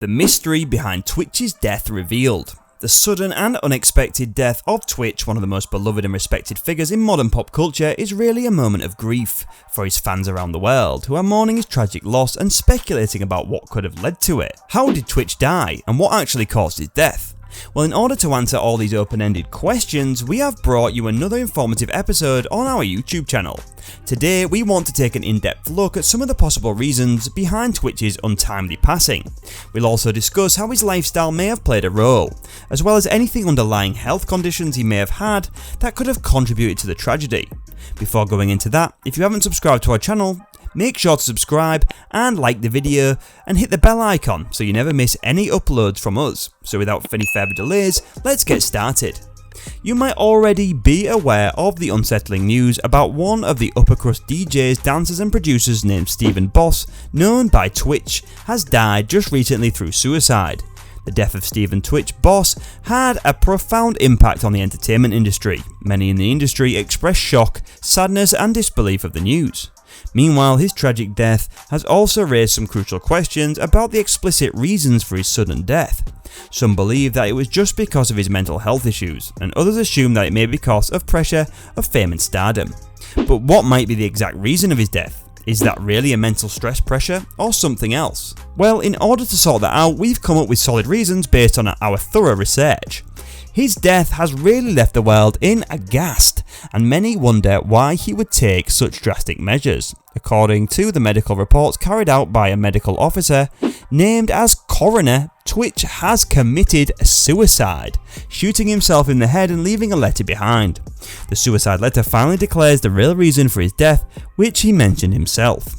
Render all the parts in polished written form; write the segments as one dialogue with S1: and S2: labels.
S1: The mystery behind Twitch's death revealed. The sudden and unexpected death of Twitch, one of the most beloved and respected figures in modern pop culture, is really a moment of grief for his fans around the world, who are mourning his tragic loss and speculating about what could have led to it. How did Twitch die, and what actually caused his death? Well, in order to answer all these open-ended questions, we have brought you another informative episode on our YouTube channel. Today, we want to take an in-depth look at some of the possible reasons behind Twitch's untimely passing. We'll also discuss how his lifestyle may have played a role, as well as anything underlying health conditions he may have had that could have contributed to the tragedy. Before going into that, if you haven't subscribed to our channel, make sure to subscribe and like the video and hit the bell icon so you never miss any uploads from us. So without any further delays, let's get started. You might already be aware of the unsettling news about one of the upper crust DJs, dancers and producers named Stephen Boss, known by Twitch, has died just recently through suicide. The death of Stephen "Twitch" Boss had a profound impact on the entertainment industry. Many in the industry expressed shock, sadness and disbelief of the news. Meanwhile, his tragic death has also raised some crucial questions about the explicit reasons for his sudden death. Some believe that it was just because of his mental health issues, and others assume that it may be because of pressure of fame and stardom. But what might be the exact reason of his death? Is that really a mental stress pressure, or something else? Well, in order to sort that out, we've come up with solid reasons based on our thorough research. His death has really left the world in aghast, and many wonder why he would take such drastic measures. According to the medical reports carried out by a medical officer named as coroner, Twitch has committed suicide, shooting himself in the head and leaving a letter behind. The suicide letter finally declares the real reason for his death, which he mentioned himself.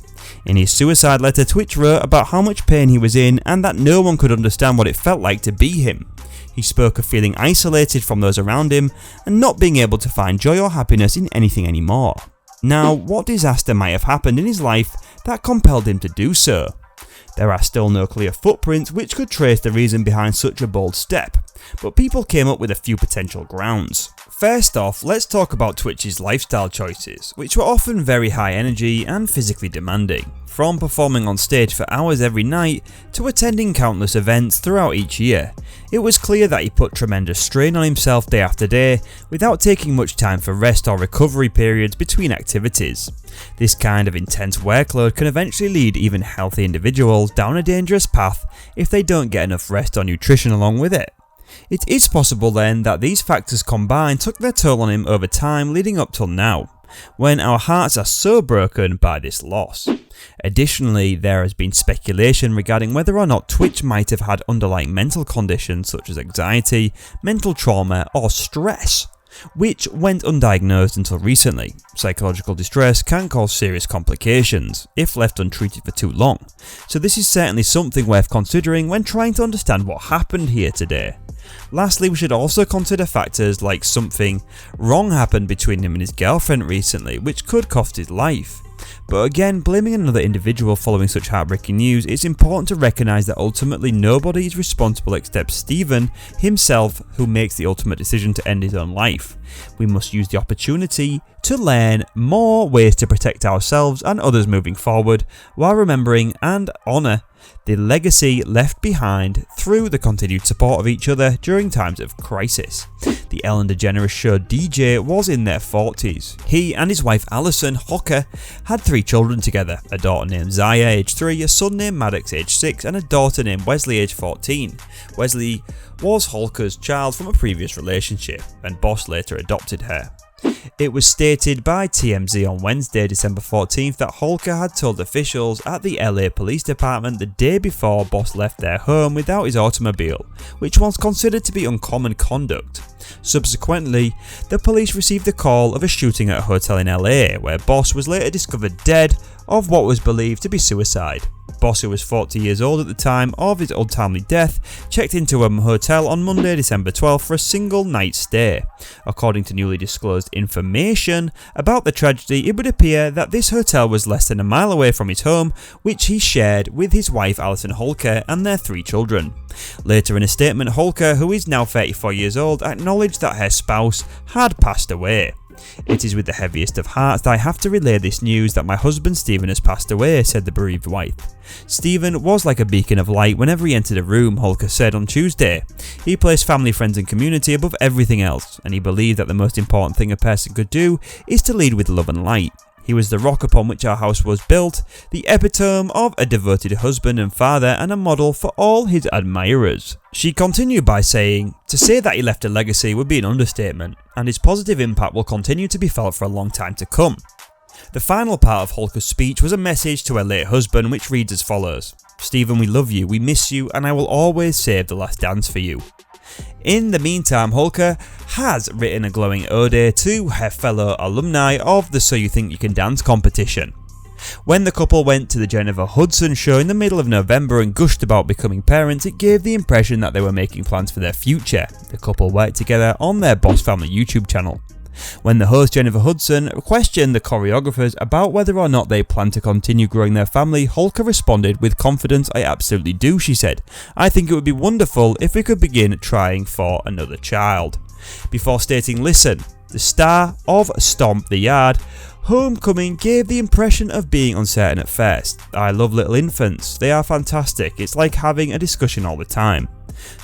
S1: In his suicide letter, Twitch wrote about how much pain he was in and that no one could understand what it felt like to be him. He spoke of feeling isolated from those around him and not being able to find joy or happiness in anything anymore. Now, what disaster might have happened in his life that compelled him to do so? There are still no clear footprints which could trace the reason behind such a bold step, but people came up with a few potential grounds. First off, let's talk about Twitch's lifestyle choices, which were often very high energy and physically demanding. From performing on stage for hours every night to attending countless events throughout each year, it was clear that he put tremendous strain on himself day after day without taking much time for rest or recovery periods between activities. This kind of intense workload can eventually lead even healthy individuals down a dangerous path if they don't get enough rest or nutrition along with it. It is possible then that these factors combined took their toll on him over time leading up till now, when our hearts are so broken by this loss. Additionally, there has been speculation regarding whether or not Twitch might have had underlying mental conditions such as anxiety, mental trauma or stress, which went undiagnosed until recently. Psychological distress can cause serious complications if left untreated for too long, so this is certainly something worth considering when trying to understand what happened here today. Lastly, we should also consider factors like something wrong happened between him and his girlfriend recently, which could cost his life. But again, blaming another individual following such heartbreaking news, it's important to recognise that ultimately nobody is responsible except Stephen himself, who makes the ultimate decision to end his own life. We must use the opportunity to learn more ways to protect ourselves and others moving forward, while remembering and honour the legacy left behind through the continued support of each other during times of crisis. The Ellen DeGeneres Show DJ was in their 40s. He and his wife Alison Hocker had 3 children together, a daughter named Zaya aged 3, a son named Maddox aged 6 and a daughter named Wesley aged 14. Wesley was Holker's child from a previous relationship, and Boss later adopted her. It was stated by TMZ on Wednesday, December 14th that Holker had told officials at the LA Police Department the day before Boss left their home without his automobile, which was considered to be uncommon conduct. Subsequently, the police received a call of a shooting at a hotel in LA where Boss was later discovered dead of what was believed to be suicide. Boss, who was 40 years old at the time of his untimely death, checked into a hotel on Monday, December 12th for a single night stay. According to newly disclosed information about the tragedy, it would appear that this hotel was less than a mile away from his home, which he shared with his wife Alison Holker and their 3 children. Later in a statement, Holker, who is now 34 years old, acknowledged that her spouse had passed away. "It is with the heaviest of hearts that I have to relay this news that my husband Stephen has passed away," said the bereaved wife. "Stephen was like a beacon of light whenever he entered a room," Holker said on Tuesday. "He placed family, friends and community above everything else, and he believed that the most important thing a person could do is to lead with love and light. He was the rock upon which our house was built, the epitome of a devoted husband and father, and a model for all his admirers." She continued by saying, "To say that he left a legacy would be an understatement, and his positive impact will continue to be felt for a long time to come." The final part of Holker's speech was a message to her late husband, which reads as follows: "Stephen, we love you, we miss you, and I will always save the last dance for you." In the meantime, Holker has written a glowing ode to her fellow alumni of the So You Think You Can Dance competition. When the couple went to the Jennifer Hudson show in the middle of November and gushed about becoming parents, it gave the impression that they were making plans for their future. The couple worked together on their Boss Family YouTube channel. When the host Jennifer Hudson questioned the choreographers about whether or not they plan to continue growing their family, Holker responded with confidence, "I absolutely do," she said. "I think it would be wonderful if we could begin trying for another child." Before stating, "Listen, the star of Stomp the Yard Homecoming gave the impression of being uncertain at first. I love little infants, they are fantastic, it's like having a discussion all the time.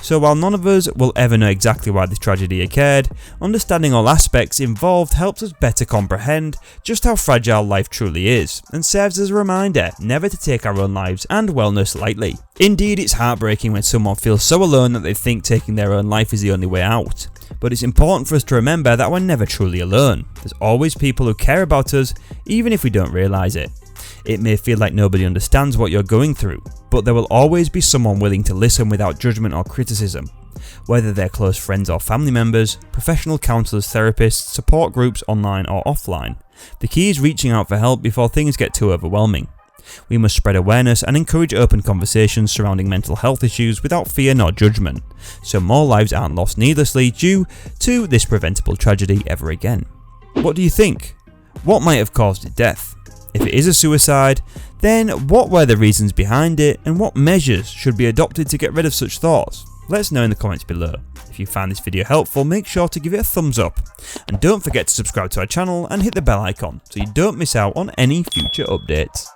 S1: So while none of us will ever know exactly why this tragedy occurred, understanding all aspects involved helps us better comprehend just how fragile life truly is, and serves as a reminder never to take our own lives and wellness lightly. Indeed, it's heartbreaking when someone feels so alone that they think taking their own life is the only way out. But it's important for us to remember that we're never truly alone. There's always people who care about us, even if we don't realise it. It may feel like nobody understands what you're going through, but there will always be someone willing to listen without judgment or criticism. Whether they're close friends or family members, professional counsellors, therapists, support groups online or offline. The key is reaching out for help before things get too overwhelming. We must spread awareness and encourage open conversations surrounding mental health issues without fear nor judgment, so more lives aren't lost needlessly due to this preventable tragedy ever again. What do you think? What might have caused his death? If it is a suicide, then what were the reasons behind it, and what measures should be adopted to get rid of such thoughts? Let us know in the comments below. If you found this video helpful, make sure to give it a thumbs up, and don't forget to subscribe to our channel and hit the bell icon so you don't miss out on any future updates.